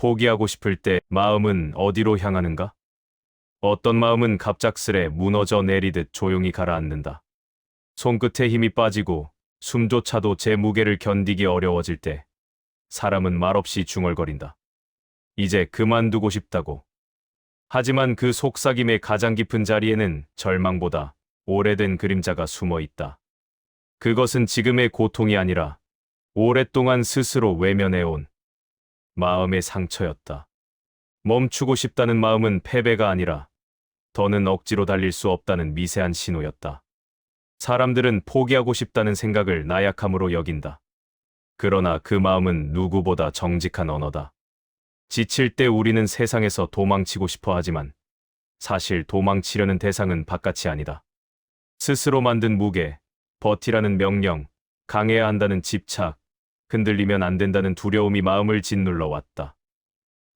포기하고 싶을 때 마음은 어디로 향하는가? 어떤 마음은 갑작스레 무너져 내리듯 조용히 가라앉는다. 손끝에 힘이 빠지고 숨조차도 제 무게를 견디기 어려워질 때 사람은 말없이 중얼거린다. 이제 그만두고 싶다고. 하지만 그 속삭임의 가장 깊은 자리에는 절망보다 오래된 그림자가 숨어 있다. 그것은 지금의 고통이 아니라 오랫동안 스스로 외면해온 마음의 상처였다. 멈추고 싶다는 마음은 패배가 아니라 더는 억지로 달릴 수 없다는 미세한 신호였다. 사람들은 포기하고 싶다는 생각을 나약함으로 여긴다. 그러나 그 마음은 누구보다 정직한 언어다. 지칠 때 우리는 세상에서 도망치고 싶어 하지만 사실 도망치려는 대상은 바깥이 아니다. 스스로 만든 무게, 버티라는 명령, 강해야 한다는 집착, 흔들리면 안 된다는 두려움이 마음을 짓눌러 왔다.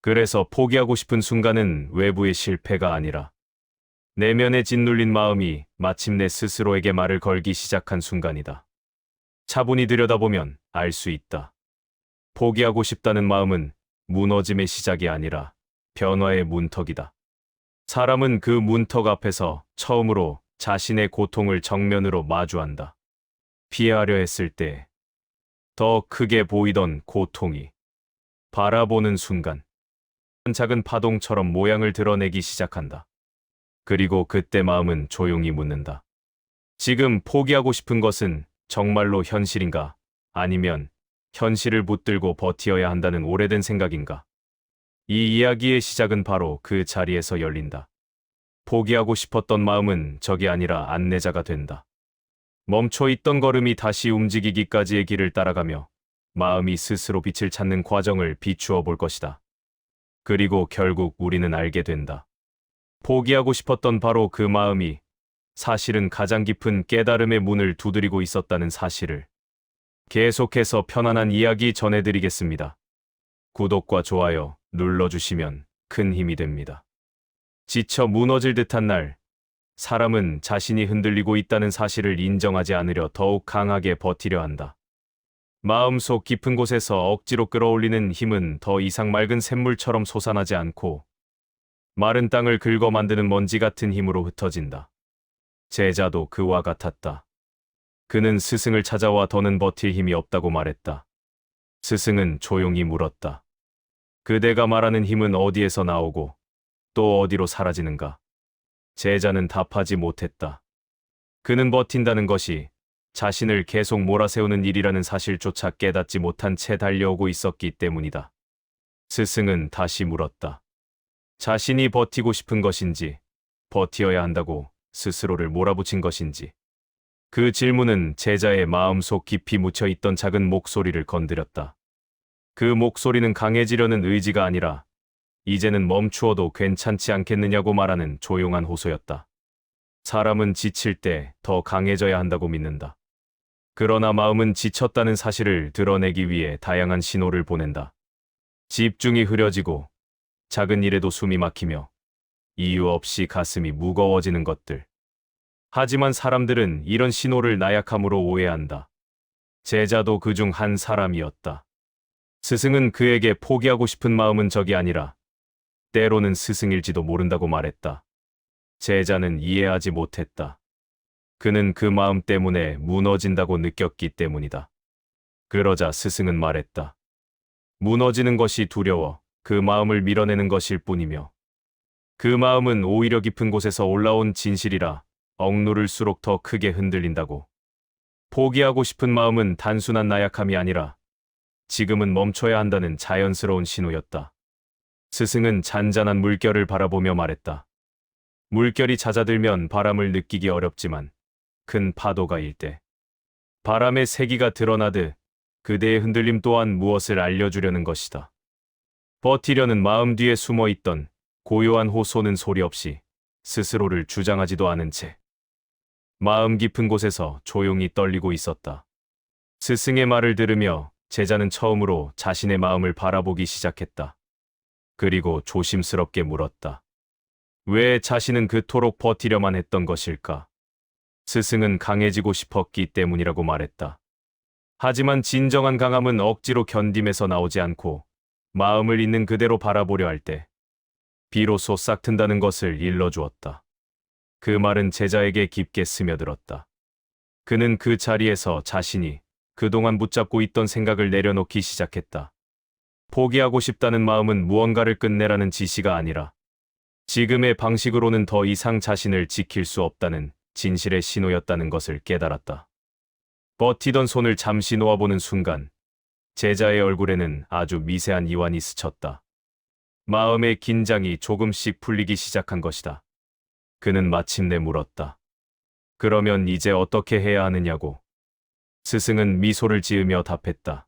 그래서 포기하고 싶은 순간은 외부의 실패가 아니라 내면에 짓눌린 마음이 마침내 스스로에게 말을 걸기 시작한 순간이다. 차분히 들여다보면 알 수 있다. 포기하고 싶다는 마음은 무너짐의 시작이 아니라 변화의 문턱이다. 사람은 그 문턱 앞에서 처음으로 자신의 고통을 정면으로 마주한다. 피하려 했을 때 더 크게 보이던 고통이 바라보는 순간 작은 파동처럼 모양을 드러내기 시작한다. 그리고 그때 마음은 조용히 묻는다. 지금 포기하고 싶은 것은 정말로 현실인가? 아니면 현실을 붙들고 버티어야 한다는 오래된 생각인가? 이 이야기의 시작은 바로 그 자리에서 열린다. 포기하고 싶었던 마음은 적이 아니라 안내자가 된다. 멈춰있던 걸음이 다시 움직이기까지의 길을 따라가며 마음이 스스로 빛을 찾는 과정을 비추어 볼 것이다. 그리고 결국 우리는 알게 된다. 포기하고 싶었던 바로 그 마음이 사실은 가장 깊은 깨달음의 문을 두드리고 있었다는 사실을. 계속해서 편안한 이야기 전해드리겠습니다. 구독과 좋아요 눌러주시면 큰 힘이 됩니다. 지쳐 무너질 듯한 날, 사람은 자신이 흔들리고 있다는 사실을 인정하지 않으려 더욱 강하게 버티려 한다. 마음속 깊은 곳에서 억지로 끌어올리는 힘은 더 이상 맑은 샘물처럼 솟아나지 않고 마른 땅을 긁어 만드는 먼지 같은 힘으로 흩어진다. 제자도 그와 같았다. 그는 스승을 찾아와 더는 버틸 힘이 없다고 말했다. 스승은 조용히 물었다. 그대가 말하는 힘은 어디에서 나오고 또 어디로 사라지는가? 제자는 답하지 못했다. 그는 버틴다는 것이 자신을 계속 몰아세우는 일이라는 사실조차 깨닫지 못한 채 달려오고 있었기 때문이다. 스승은 다시 물었다. 자신이 버티고 싶은 것인지, 버티어야 한다고 스스로를 몰아붙인 것인지. 그 질문은 제자의 마음속 깊이 묻혀있던 작은 목소리를 건드렸다. 그 목소리는 강해지려는 의지가 아니라 이제는 멈추어도 괜찮지 않겠느냐고 말하는 조용한 호소였다. 사람은 지칠 때 더 강해져야 한다고 믿는다. 그러나 마음은 지쳤다는 사실을 드러내기 위해 다양한 신호를 보낸다. 집중이 흐려지고 작은 일에도 숨이 막히며 이유 없이 가슴이 무거워지는 것들. 하지만 사람들은 이런 신호를 나약함으로 오해한다. 제자도 그중 한 사람이었다. 스승은 그에게 포기하고 싶은 마음은 적이 아니라 때로는 스승일지도 모른다고 말했다. 제자는 이해하지 못했다. 그는 그 마음 때문에 무너진다고 느꼈기 때문이다. 그러자 스승은 말했다. 무너지는 것이 두려워 그 마음을 밀어내는 것일 뿐이며 그 마음은 오히려 깊은 곳에서 올라온 진실이라 억누를수록 더 크게 흔들린다고. 포기하고 싶은 마음은 단순한 나약함이 아니라 지금은 멈춰야 한다는 자연스러운 신호였다. 스승은 잔잔한 물결을 바라보며 말했다. 물결이 잦아들면 바람을 느끼기 어렵지만 큰 파도가 일 때 바람의 세기가 드러나듯 그대의 흔들림 또한 무엇을 알려주려는 것이다. 버티려는 마음 뒤에 숨어있던 고요한 호소는 소리 없이 스스로를 주장하지도 않은 채 마음 깊은 곳에서 조용히 떨리고 있었다. 스승의 말을 들으며 제자는 처음으로 자신의 마음을 바라보기 시작했다. 그리고 조심스럽게 물었다. 왜 자신은 그토록 버티려만 했던 것일까? 스승은 강해지고 싶었기 때문이라고 말했다. 하지만 진정한 강함은 억지로 견딤에서 나오지 않고 마음을 있는 그대로 바라보려 할 때 비로소 싹튼다는 것을 일러주었다. 그 말은 제자에게 깊게 스며들었다. 그는 그 자리에서 자신이 그동안 붙잡고 있던 생각을 내려놓기 시작했다. 포기하고 싶다는 마음은 무언가를 끝내라는 지시가 아니라 지금의 방식으로는 더 이상 자신을 지킬 수 없다는 진실의 신호였다는 것을 깨달았다. 버티던 손을 잠시 놓아보는 순간 제자의 얼굴에는 아주 미세한 이완이 스쳤다. 마음의 긴장이 조금씩 풀리기 시작한 것이다. 그는 마침내 물었다. 그러면 이제 어떻게 해야 하느냐고. 스승은 미소를 지으며 답했다.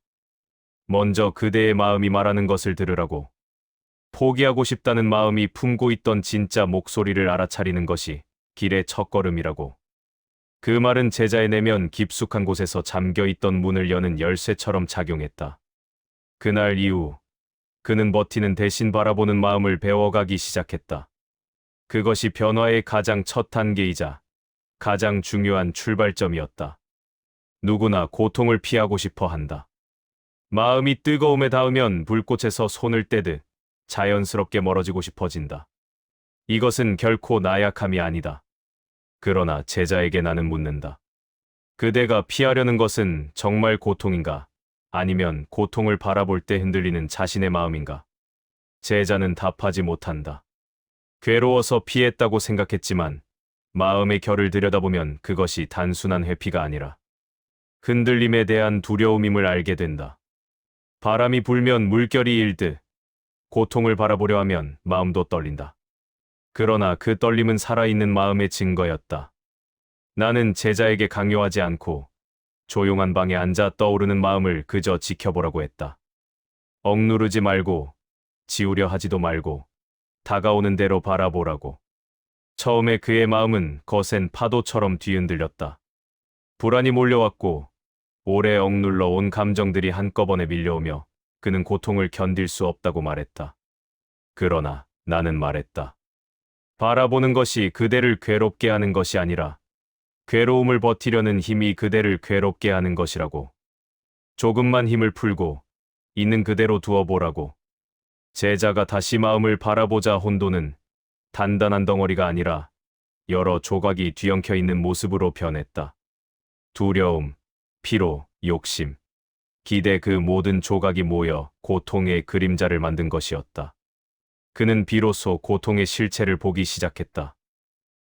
먼저 그대의 마음이 말하는 것을 들으라고. 포기하고 싶다는 마음이 품고 있던 진짜 목소리를 알아차리는 것이 길의 첫걸음이라고. 그 말은 제자의 내면 깊숙한 곳에서 잠겨있던 문을 여는 열쇠처럼 작용했다. 그날 이후 그는 버티는 대신 바라보는 마음을 배워가기 시작했다. 그것이 변화의 가장 첫 단계이자 가장 중요한 출발점이었다. 누구나 고통을 피하고 싶어 한다. 마음이 뜨거움에 닿으면 불꽃에서 손을 떼듯 자연스럽게 멀어지고 싶어진다. 이것은 결코 나약함이 아니다. 그러나 제자에게 나는 묻는다. 그대가 피하려는 것은 정말 고통인가? 아니면 고통을 바라볼 때 흔들리는 자신의 마음인가? 제자는 답하지 못한다. 괴로워서 피했다고 생각했지만 마음의 결을 들여다보면 그것이 단순한 회피가 아니라 흔들림에 대한 두려움임을 알게 된다. 바람이 불면 물결이 일듯 고통을 바라보려 하면 마음도 떨린다. 그러나 그 떨림은 살아있는 마음의 증거였다. 나는 제자에게 강요하지 않고 조용한 방에 앉아 떠오르는 마음을 그저 지켜보라고 했다. 억누르지 말고 지우려 하지도 말고 다가오는 대로 바라보라고. 처음에 그의 마음은 거센 파도처럼 뒤흔들렸다. 불안이 몰려왔고 오래 억눌러 온 감정들이 한꺼번에 밀려오며 그는 고통을 견딜 수 없다고 말했다. 그러나 나는 말했다. 바라보는 것이 그대를 괴롭게 하는 것이 아니라 괴로움을 버티려는 힘이 그대를 괴롭게 하는 것이라고. 조금만 힘을 풀고 있는 그대로 두어보라고. 제자가 다시 마음을 바라보자 혼돈은 단단한 덩어리가 아니라 여러 조각이 뒤엉켜 있는 모습으로 변했다. 두려움, 피로, 욕심, 기대 그 모든 조각이 모여 고통의 그림자를 만든 것이었다. 그는 비로소 고통의 실체를 보기 시작했다.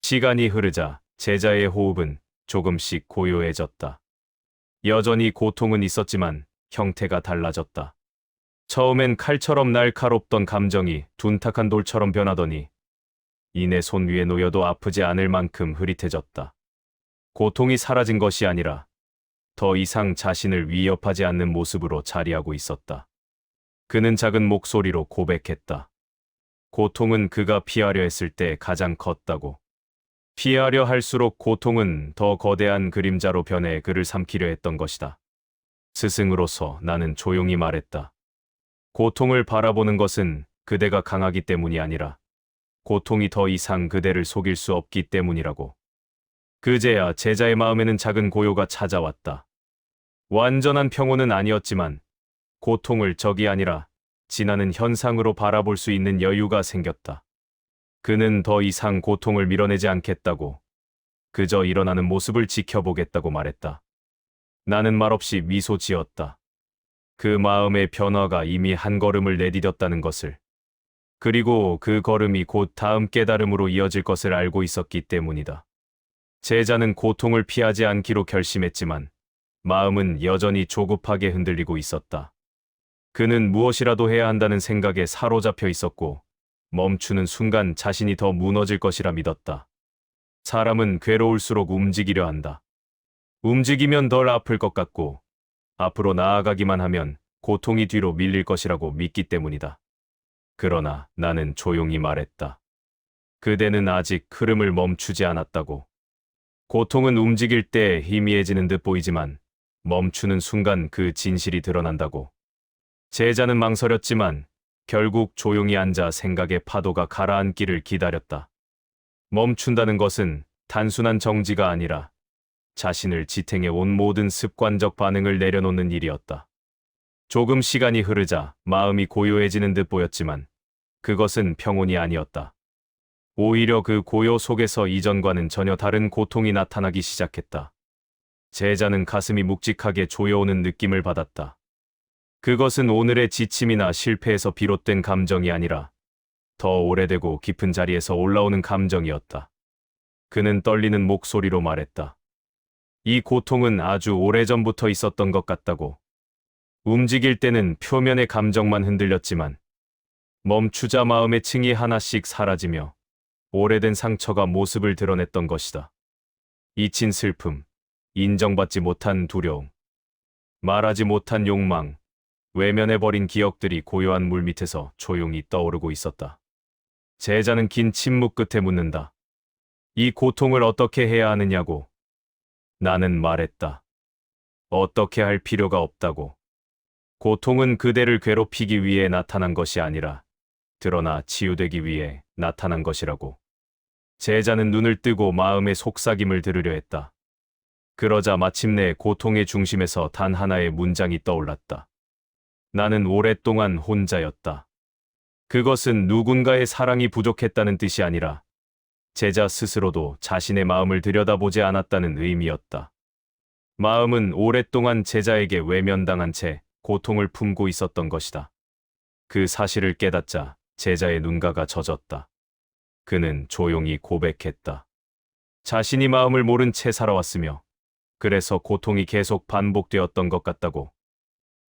시간이 흐르자 제자의 호흡은 조금씩 고요해졌다. 여전히 고통은 있었지만 형태가 달라졌다. 처음엔 칼처럼 날카롭던 감정이 둔탁한 돌처럼 변하더니 이내 손 위에 놓여도 아프지 않을 만큼 흐릿해졌다. 고통이 사라진 것이 아니라 더 이상 자신을 위협하지 않는 모습으로 자리하고 있었다. 그는 작은 목소리로 고백했다. 고통은 그가 피하려 했을 때 가장 컸다고. 피하려 할수록 고통은 더 거대한 그림자로 변해 그를 삼키려 했던 것이다. 스승으로서 나는 조용히 말했다. 고통을 바라보는 것은 그대가 강하기 때문이 아니라 고통이 더 이상 그대를 속일 수 없기 때문이라고. 그제야 제자의 마음에는 작은 고요가 찾아왔다. 완전한 평온은 아니었지만 고통을 적이 아니라 지나는 현상으로 바라볼 수 있는 여유가 생겼다. 그는 더 이상 고통을 밀어내지 않겠다고, 그저 일어나는 모습을 지켜보겠다고 말했다. 나는 말없이 미소 지었다. 그 마음의 변화가 이미 한 걸음을 내디뎠다는 것을, 그리고 그 걸음이 곧 다음 깨달음으로 이어질 것을 알고 있었기 때문이다. 제자는 고통을 피하지 않기로 결심했지만 마음은 여전히 조급하게 흔들리고 있었다. 그는 무엇이라도 해야 한다는 생각에 사로잡혀 있었고 멈추는 순간 자신이 더 무너질 것이라 믿었다. 사람은 괴로울수록 움직이려 한다. 움직이면 덜 아플 것 같고 앞으로 나아가기만 하면 고통이 뒤로 밀릴 것이라고 믿기 때문이다. 그러나 나는 조용히 말했다. 그대는 아직 흐름을 멈추지 않았다고. 고통은 움직일 때 희미해지는 듯 보이지만 멈추는 순간 그 진실이 드러난다고. 제자는 망설였지만 결국 조용히 앉아 생각의 파도가 가라앉기를 기다렸다. 멈춘다는 것은 단순한 정지가 아니라 자신을 지탱해 온 모든 습관적 반응을 내려놓는 일이었다. 조금 시간이 흐르자 마음이 고요해지는 듯 보였지만 그것은 평온이 아니었다. 오히려 그 고요 속에서 이전과는 전혀 다른 고통이 나타나기 시작했다. 제자는 가슴이 묵직하게 조여오는 느낌을 받았다. 그것은 오늘의 지침이나 실패에서 비롯된 감정이 아니라 더 오래되고 깊은 자리에서 올라오는 감정이었다. 그는 떨리는 목소리로 말했다. 이 고통은 아주 오래전부터 있었던 것 같다고. 움직일 때는 표면의 감정만 흔들렸지만 멈추자 마음의 층이 하나씩 사라지며 오래된 상처가 모습을 드러냈던 것이다. 잊힌 슬픔, 인정받지 못한 두려움, 말하지 못한 욕망, 외면해버린 기억들이 고요한 물밑에서 조용히 떠오르고 있었다. 제자는 긴 침묵 끝에 묻는다. 이 고통을 어떻게 해야 하느냐고. 나는 말했다. 어떻게 할 필요가 없다고. 고통은 그대를 괴롭히기 위해 나타난 것이 아니라 드러나 치유되기 위해 나타난 것이라고. 제자는 눈을 뜨고 마음의 속삭임을 들으려 했다. 그러자 마침내 고통의 중심에서 단 하나의 문장이 떠올랐다. 나는 오랫동안 혼자였다. 그것은 누군가의 사랑이 부족했다는 뜻이 아니라 제자 스스로도 자신의 마음을 들여다보지 않았다는 의미였다. 마음은 오랫동안 제자에게 외면당한 채 고통을 품고 있었던 것이다. 그 사실을 깨닫자 제자의 눈가가 젖었다. 그는 조용히 고백했다. 자신이 마음을 모른 채 살아왔으며 그래서 고통이 계속 반복되었던 것 같다고.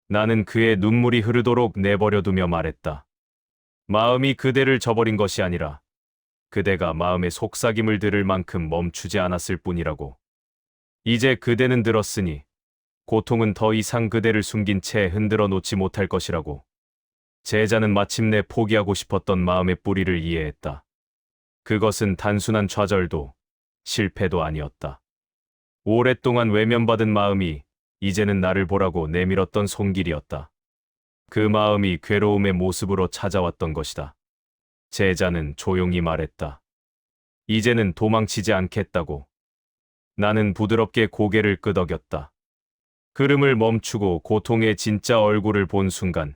나는 그의 눈물이 흐르도록 내버려두며 말했다. 마음이 그대를 저버린 것이 아니라 그대가 마음의 속삭임을 들을 만큼 멈추지 않았을 뿐이라고. 이제 그대는 들었으니 고통은 더 이상 그대를 숨긴 채 흔들어 놓지 못할 것이라고. 제자는 마침내 포기하고 싶었던 마음의 뿌리를 이해했다. 그것은 단순한 좌절도 실패도 아니었다. 오랫동안 외면받은 마음이 이제는 나를 보라고 내밀었던 손길이었다. 그 마음이 괴로움의 모습으로 찾아왔던 것이다. 제자는 조용히 말했다. 이제는 도망치지 않겠다고. 나는 부드럽게 고개를 끄덕였다. 흐름을 멈추고 고통의 진짜 얼굴을 본 순간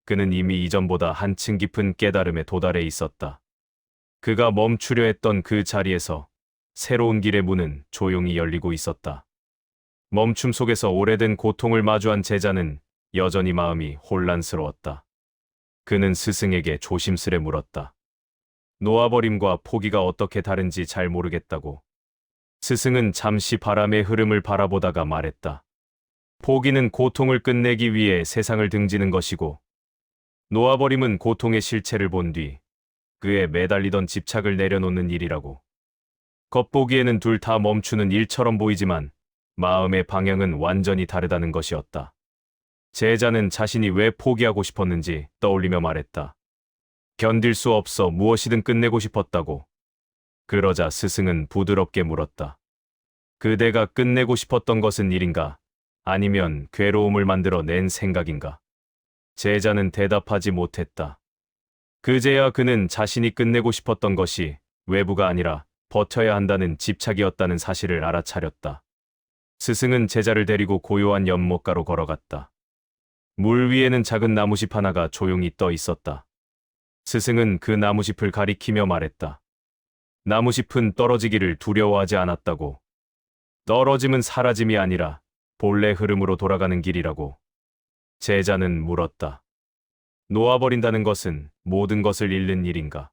그는 이미 이전보다 한층 깊은 깨달음에 도달해 있었다. 그가 멈추려 했던 그 자리에서 새로운 길의 문은 조용히 열리고 있었다. 멈춤 속에서 오래된 고통을 마주한 제자는 여전히 마음이 혼란스러웠다. 그는 스승에게 조심스레 물었다. 놓아버림과 포기가 어떻게 다른지 잘 모르겠다고. 스승은 잠시 바람의 흐름을 바라보다가 말했다. 포기는 고통을 끝내기 위해 세상을 등지는 것이고, 놓아버림은 고통의 실체를 본 뒤 그에 매달리던 집착을 내려놓는 일이라고. 겉보기에는 둘 다 멈추는 일처럼 보이지만 마음의 방향은 완전히 다르다는 것이었다. 제자는 자신이 왜 포기하고 싶었는지 떠올리며 말했다. 견딜 수 없어 무엇이든 끝내고 싶었다고. 그러자 스승은 부드럽게 물었다. 그대가 끝내고 싶었던 것은 일인가? 아니면 괴로움을 만들어 낸 생각인가? 제자는 대답하지 못했다. 그제야 그는 자신이 끝내고 싶었던 것이 외부가 아니라 버텨야 한다는 집착이었다는 사실을 알아차렸다. 스승은 제자를 데리고 고요한 연못가로 걸어갔다. 물 위에는 작은 나무짚 하나가 조용히 떠 있었다. 스승은 그 나무짚을 가리키며 말했다. 나무짚은 떨어지기를 두려워하지 않았다고. 떨어짐은 사라짐이 아니라 본래 흐름으로 돌아가는 길이라고. 제자는 물었다. 놓아버린다는 것은 모든 것을 잃는 일인가?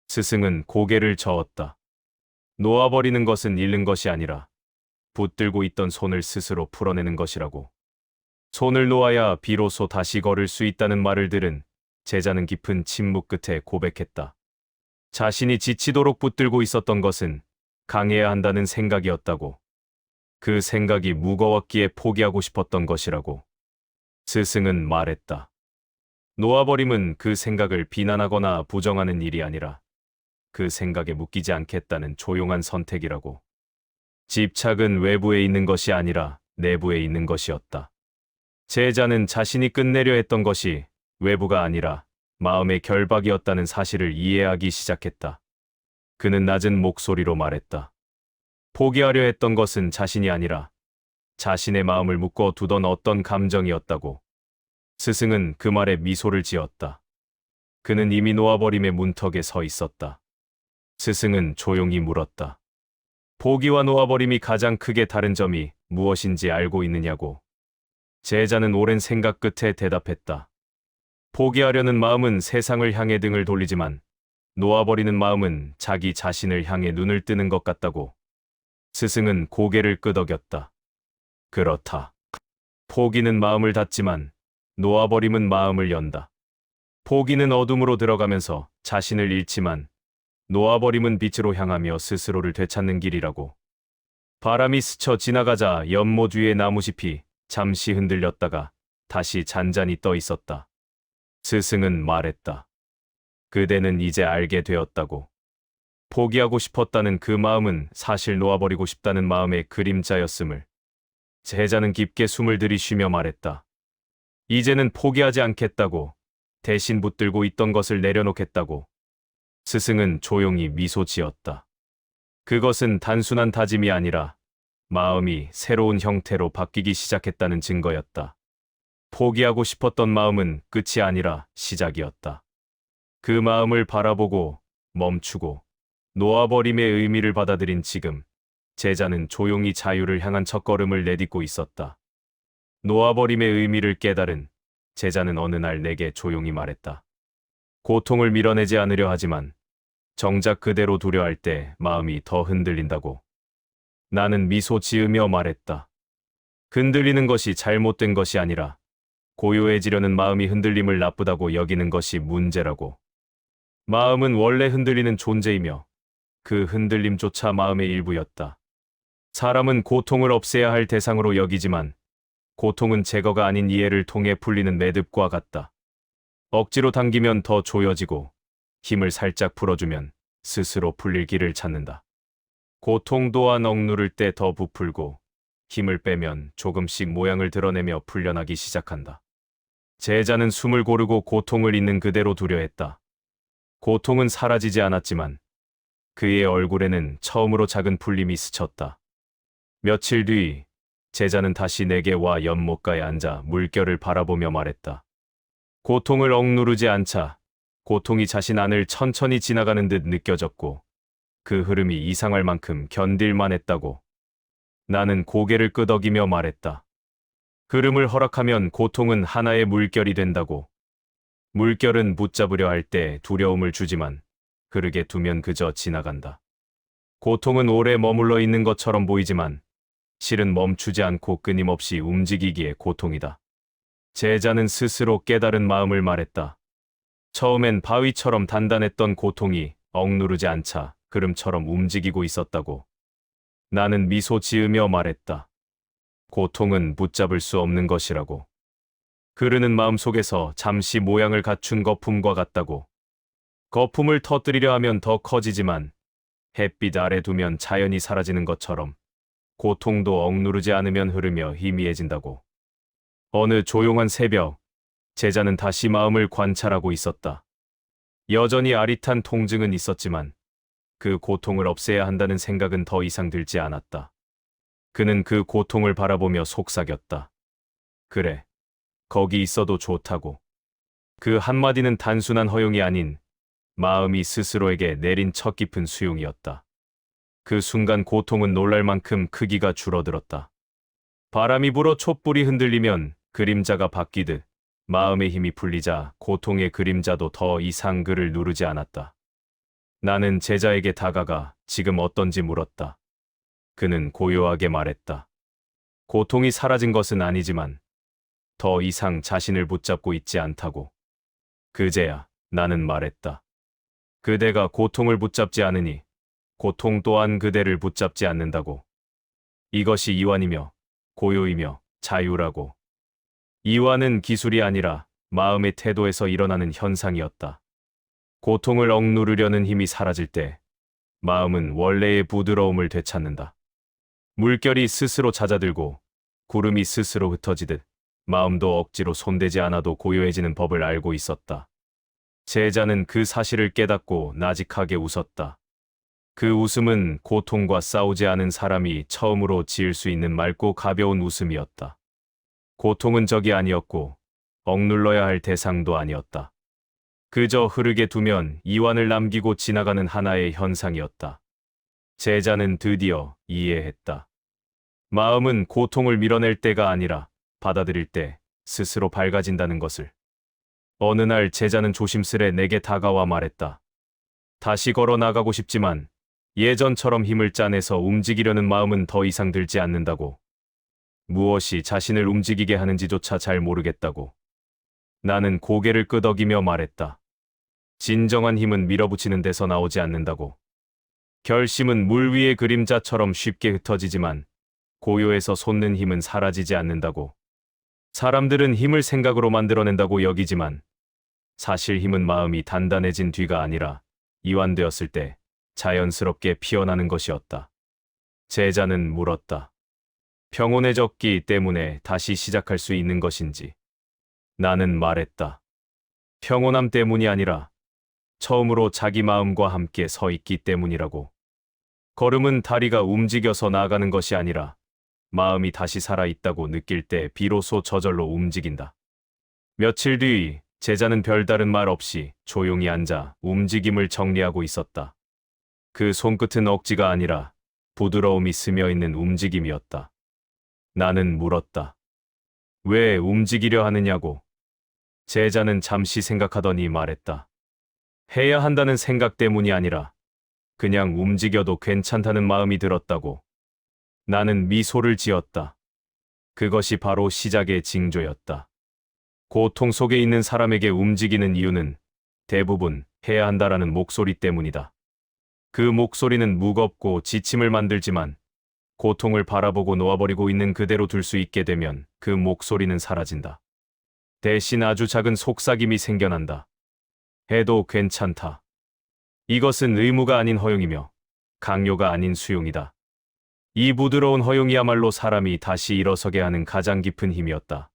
스승은 고개를 저었다. 놓아버리는 것은 잃는 것이 아니라 붙들고 있던 손을 스스로 풀어내는 것이라고. 손을 놓아야 비로소 다시 걸을 수 있다는 말을 들은 제자는 깊은 침묵 끝에 고백했다. 자신이 지치도록 붙들고 있었던 것은 강해야 한다는 생각이었다고. 그 생각이 무거웠기에 포기하고 싶었던 것이라고. 스승은 말했다. 놓아버림은 그 생각을 비난하거나 부정하는 일이 아니라 그 생각에 묶이지 않겠다는 조용한 선택이라고. 집착은 외부에 있는 것이 아니라 내부에 있는 것이었다. 제자는 자신이 끝내려 했던 것이 외부가 아니라 마음의 결박이었다는 사실을 이해하기 시작했다. 그는 낮은 목소리로 말했다. 포기하려 했던 것은 자신이 아니라 자신의 마음을 묶어 두던 어떤 감정이었다고. 스승은 그 말에 미소를 지었다. 그는 이미 놓아버림의 문턱에 서 있었다. 스승은 조용히 물었다. 포기와 놓아버림이 가장 크게 다른 점이 무엇인지 알고 있느냐고. 제자는 오랜 생각 끝에 대답했다. 포기하려는 마음은 세상을 향해 등을 돌리지만 놓아버리는 마음은 자기 자신을 향해 눈을 뜨는 것 같다고. 스승은 고개를 끄덕였다. 그렇다. 포기는 마음을 닫지만 놓아버림은 마음을 연다. 포기는 어둠으로 들어가면서 자신을 잃지만 놓아버림은 빛으로 향하며 스스로를 되찾는 길이라고. 바람이 스쳐 지나가자 연못 위의 나무잎이 잠시 흔들렸다가 다시 잔잔히 떠 있었다. 스승은 말했다. 그대는 이제 알게 되었다고. 포기하고 싶었다는 그 마음은 사실 놓아버리고 싶다는 마음의 그림자였음을. 제자는 깊게 숨을 들이쉬며 말했다. 이제는 포기하지 않겠다고. 대신 붙들고 있던 것을 내려놓겠다고. 스승은 조용히 미소 지었다. 그것은 단순한 다짐이 아니라 마음이 새로운 형태로 바뀌기 시작했다는 증거였다. 포기하고 싶었던 마음은 끝이 아니라 시작이었다. 그 마음을 바라보고 멈추고 놓아버림의 의미를 받아들인 지금, 제자는 조용히 자유를 향한 첫걸음을 내딛고 있었다. 놓아버림의 의미를 깨달은 제자는 어느 날 내게 조용히 말했다. 고통을 밀어내지 않으려 하지만 정작 그대로 두려 할 때 마음이 더 흔들린다고. 나는 미소 지으며 말했다. 흔들리는 것이 잘못된 것이 아니라 고요해지려는 마음이 흔들림을 나쁘다고 여기는 것이 문제라고. 마음은 원래 흔들리는 존재이며 그 흔들림조차 마음의 일부였다. 사람은 고통을 없애야 할 대상으로 여기지만 고통은 제거가 아닌 이해를 통해 풀리는 매듭과 같다. 억지로 당기면 더 조여지고 힘을 살짝 풀어주면 스스로 풀릴 길을 찾는다. 고통 또한 억누를 때 더 부풀고 힘을 빼면 조금씩 모양을 드러내며 풀려나기 시작한다. 제자는 숨을 고르고 고통을 있는 그대로 두려했다. 고통은 사라지지 않았지만 그의 얼굴에는 처음으로 작은 풀림이 스쳤다. 며칠 뒤 제자는 다시 내게 와 연못가에 앉아 물결을 바라보며 말했다. 고통을 억누르지 않자 고통이 자신 안을 천천히 지나가는 듯 느껴졌고 그 흐름이 이상할 만큼 견딜만 했다고. 나는 고개를 끄덕이며 말했다. 흐름을 허락하면 고통은 하나의 물결이 된다고. 물결은 붙잡으려 할 때 두려움을 주지만 흐르게 두면 그저 지나간다. 고통은 오래 머물러 있는 것처럼 보이지만 실은 멈추지 않고 끊임없이 움직이기에 고통이다. 제자는 스스로 깨달은 마음을 말했다. 처음엔 바위처럼 단단했던 고통이 억누르지 않자 흐름처럼 움직이고 있었다고. 나는 미소 지으며 말했다. 고통은 붙잡을 수 없는 것이라고. 흐르는 마음 속에서 잠시 모양을 갖춘 거품과 같다고. 거품을 터뜨리려 하면 더 커지지만 햇빛 아래 두면 자연히 사라지는 것처럼 고통도 억누르지 않으면 흐르며 희미해진다고. 어느 조용한 새벽, 제자는 다시 마음을 관찰하고 있었다. 여전히 아릿한 통증은 있었지만 그 고통을 없애야 한다는 생각은 더 이상 들지 않았다. 그는 그 고통을 바라보며 속삭였다. 그래, 거기 있어도 좋다고. 그 한마디는 단순한 허용이 아닌 마음이 스스로에게 내린 첫 깊은 수용이었다. 그 순간 고통은 놀랄 만큼 크기가 줄어들었다. 바람이 불어 촛불이 흔들리면 그림자가 바뀌듯 마음의 힘이 풀리자 고통의 그림자도 더 이상 그를 누르지 않았다. 나는 제자에게 다가가 지금 어떤지 물었다. 그는 고요하게 말했다. 고통이 사라진 것은 아니지만 더 이상 자신을 붙잡고 있지 않다고. 그제야 나는 말했다. 그대가 고통을 붙잡지 않으니 고통 또한 그대를 붙잡지 않는다고. 이것이 이완이며 고요이며 자유라고. 이완은 기술이 아니라 마음의 태도에서 일어나는 현상이었다. 고통을 억누르려는 힘이 사라질 때 마음은 원래의 부드러움을 되찾는다. 물결이 스스로 잦아들고 구름이 스스로 흩어지듯 마음도 억지로 손대지 않아도 고요해지는 법을 알고 있었다. 제자는 그 사실을 깨닫고 나직하게 웃었다. 그 웃음은 고통과 싸우지 않은 사람이 처음으로 지을 수 있는 맑고 가벼운 웃음이었다. 고통은 적이 아니었고 억눌러야 할 대상도 아니었다. 그저 흐르게 두면 이완을 남기고 지나가는 하나의 현상이었다. 제자는 드디어 이해했다. 마음은 고통을 밀어낼 때가 아니라 받아들일 때 스스로 밝아진다는 것을. 어느 날 제자는 조심스레 내게 다가와 말했다. 다시 걸어 나가고 싶지만 예전처럼 힘을 짜내서 움직이려는 마음은 더 이상 들지 않는다고. 무엇이 자신을 움직이게 하는지조차 잘 모르겠다고. 나는 고개를 끄덕이며 말했다. 진정한 힘은 밀어붙이는 데서 나오지 않는다고. 결심은 물 위의 그림자처럼 쉽게 흩어지지만 고요에서 솟는 힘은 사라지지 않는다고. 사람들은 힘을 생각으로 만들어낸다고 여기지만 사실 힘은 마음이 단단해진 뒤가 아니라 이완되었을 때 자연스럽게 피어나는 것이었다. 제자는 물었다. 평온해졌기 때문에 다시 시작할 수 있는 것인지. 나는 말했다. 평온함 때문이 아니라 처음으로 자기 마음과 함께 서 있기 때문이라고. 걸음은 다리가 움직여서 나아가는 것이 아니라 마음이 다시 살아있다고 느낄 때 비로소 저절로 움직인다. 며칠 뒤 제자는 별다른 말 없이 조용히 앉아 움직임을 정리하고 있었다. 그 손끝은 억지가 아니라 부드러움이 스며있는 움직임이었다. 나는 물었다. 왜 움직이려 하느냐고. 제자는 잠시 생각하더니 말했다. 해야 한다는 생각 때문이 아니라 그냥 움직여도 괜찮다는 마음이 들었다고. 나는 미소를 지었다. 그것이 바로 시작의 징조였다. 고통 속에 있는 사람에게 움직이는 이유는 대부분 해야 한다라는 목소리 때문이다. 그 목소리는 무겁고 지침을 만들지만 고통을 바라보고 놓아버리고 있는 그대로 둘 수 있게 되면 그 목소리는 사라진다. 대신 아주 작은 속삭임이 생겨난다. 해도 괜찮다. 이것은 의무가 아닌 허용이며 강요가 아닌 수용이다. 이 부드러운 허용이야말로 사람이 다시 일어서게 하는 가장 깊은 힘이었다.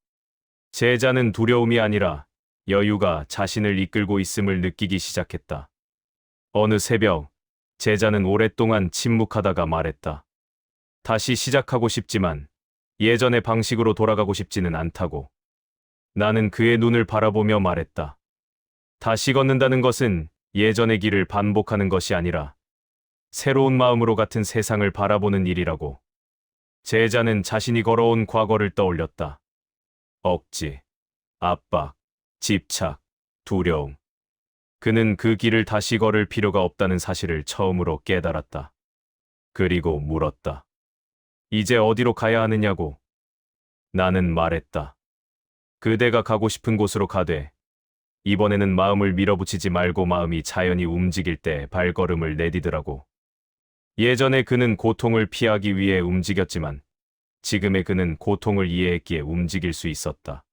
제자는 두려움이 아니라 여유가 자신을 이끌고 있음을 느끼기 시작했다. 어느 새벽, 제자는 오랫동안 침묵하다가 말했다. 다시 시작하고 싶지만 예전의 방식으로 돌아가고 싶지는 않다고. 나는 그의 눈을 바라보며 말했다. 다시 걷는다는 것은 예전의 길을 반복하는 것이 아니라 새로운 마음으로 같은 세상을 바라보는 일이라고. 제자는 자신이 걸어온 과거를 떠올렸다. 억지, 압박, 집착, 두려움. 그는 그 길을 다시 걸을 필요가 없다는 사실을 처음으로 깨달았다. 그리고 물었다. 이제 어디로 가야 하느냐고. 나는 말했다. 그대가 가고 싶은 곳으로 가되 이번에는 마음을 밀어붙이지 말고 마음이 자연히 움직일 때 발걸음을 내디더라고. 예전에 그는 고통을 피하기 위해 움직였지만 지금의 그는 고통을 이해했기에 움직일 수 있었다.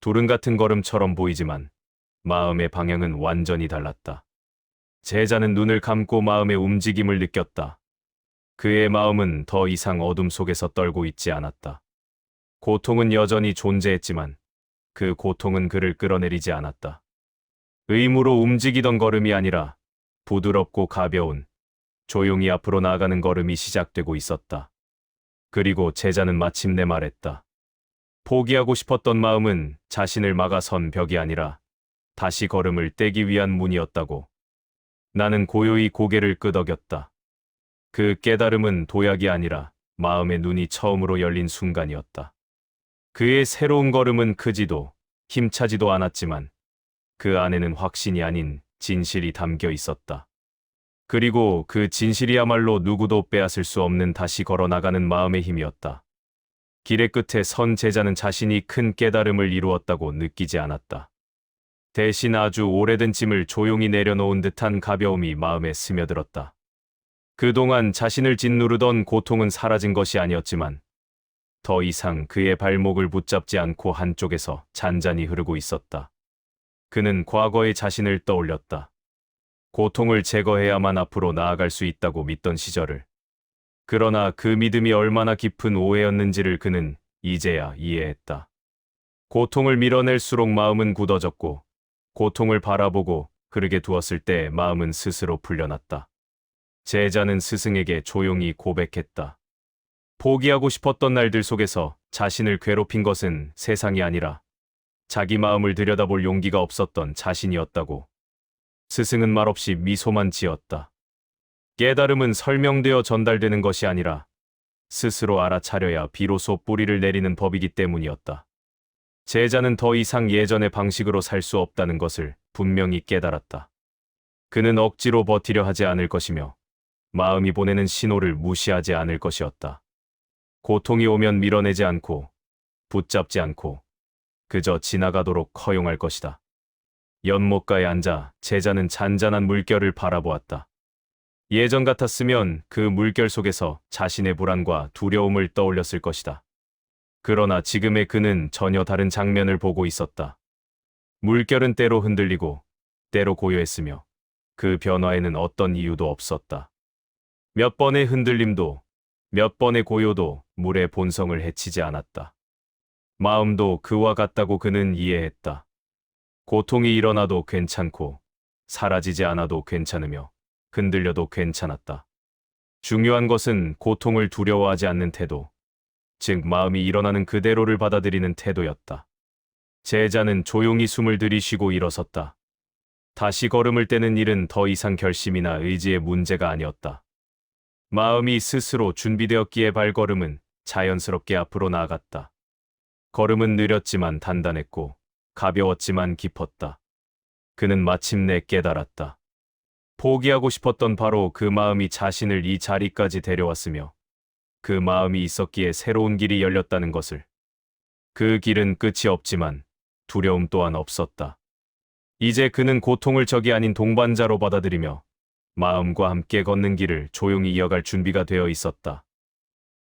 둘은 같은 걸음처럼 보이지만 마음의 방향은 완전히 달랐다. 제자는 눈을 감고 마음의 움직임을 느꼈다. 그의 마음은 더 이상 어둠 속에서 떨고 있지 않았다. 고통은 여전히 존재했지만 그 고통은 그를 끌어내리지 않았다. 의무로 움직이던 걸음이 아니라 부드럽고 가벼운 조용히 앞으로 나아가는 걸음이 시작되고 있었다. 그리고 제자는 마침내 말했다. 포기하고 싶었던 마음은 자신을 막아선 벽이 아니라 다시 걸음을 떼기 위한 문이었다고. 나는 고요히 고개를 끄덕였다. 그 깨달음은 도약이 아니라 마음의 눈이 처음으로 열린 순간이었다. 그의 새로운 걸음은 크지도 힘차지도 않았지만 그 안에는 확신이 아닌 진실이 담겨 있었다. 그리고 그 진실이야말로 누구도 빼앗을 수 없는 다시 걸어나가는 마음의 힘이었다. 길의 끝에 선 제자는 자신이 큰 깨달음을 이루었다고 느끼지 않았다. 대신 아주 오래된 짐을 조용히 내려놓은 듯한 가벼움이 마음에 스며들었다. 그동안 자신을 짓누르던 고통은 사라진 것이 아니었지만 더 이상 그의 발목을 붙잡지 않고 한쪽에서 잔잔히 흐르고 있었다. 그는 과거의 자신을 떠올렸다. 고통을 제거해야만 앞으로 나아갈 수 있다고 믿던 시절을. 그러나 그 믿음이 얼마나 깊은 오해였는지를 그는 이제야 이해했다. 고통을 밀어낼수록 마음은 굳어졌고 고통을 바라보고 흐르게 두었을 때 마음은 스스로 풀려났다. 제자는 스승에게 조용히 고백했다. 포기하고 싶었던 날들 속에서 자신을 괴롭힌 것은 세상이 아니라 자기 마음을 들여다볼 용기가 없었던 자신이었다고. 스승은 말없이 미소만 지었다. 깨달음은 설명되어 전달되는 것이 아니라 스스로 알아차려야 비로소 뿌리를 내리는 법이기 때문이었다. 제자는 더 이상 예전의 방식으로 살 수 없다는 것을 분명히 깨달았다. 그는 억지로 버티려 하지 않을 것이며 마음이 보내는 신호를 무시하지 않을 것이었다. 고통이 오면 밀어내지 않고 붙잡지 않고 그저 지나가도록 허용할 것이다. 연못가에 앉아 제자는 잔잔한 물결을 바라보았다. 예전 같았으면 그 물결 속에서 자신의 불안과 두려움을 떠올렸을 것이다. 그러나 지금의 그는 전혀 다른 장면을 보고 있었다. 물결은 때로 흔들리고 때로 고요했으며 그 변화에는 어떤 이유도 없었다. 몇 번의 흔들림도 몇 번의 고요도 물의 본성을 해치지 않았다. 마음도 그와 같다고 그는 이해했다. 고통이 일어나도 괜찮고 사라지지 않아도 괜찮으며 흔들려도 괜찮았다. 중요한 것은 고통을 두려워하지 않는 태도, 즉 마음이 일어나는 그대로를 받아들이는 태도였다. 제자는 조용히 숨을 들이쉬고 일어섰다. 다시 걸음을 떼는 일은 더 이상 결심이나 의지의 문제가 아니었다. 마음이 스스로 준비되었기에 발걸음은 자연스럽게 앞으로 나아갔다. 걸음은 느렸지만 단단했고 가벼웠지만 깊었다. 그는 마침내 깨달았다. 포기하고 싶었던 바로 그 마음이 자신을 이 자리까지 데려왔으며 그 마음이 있었기에 새로운 길이 열렸다는 것을. 그 길은 끝이 없지만 두려움 또한 없었다. 이제 그는 고통을 적이 아닌 동반자로 받아들이며 마음과 함께 걷는 길을 조용히 이어갈 준비가 되어 있었다.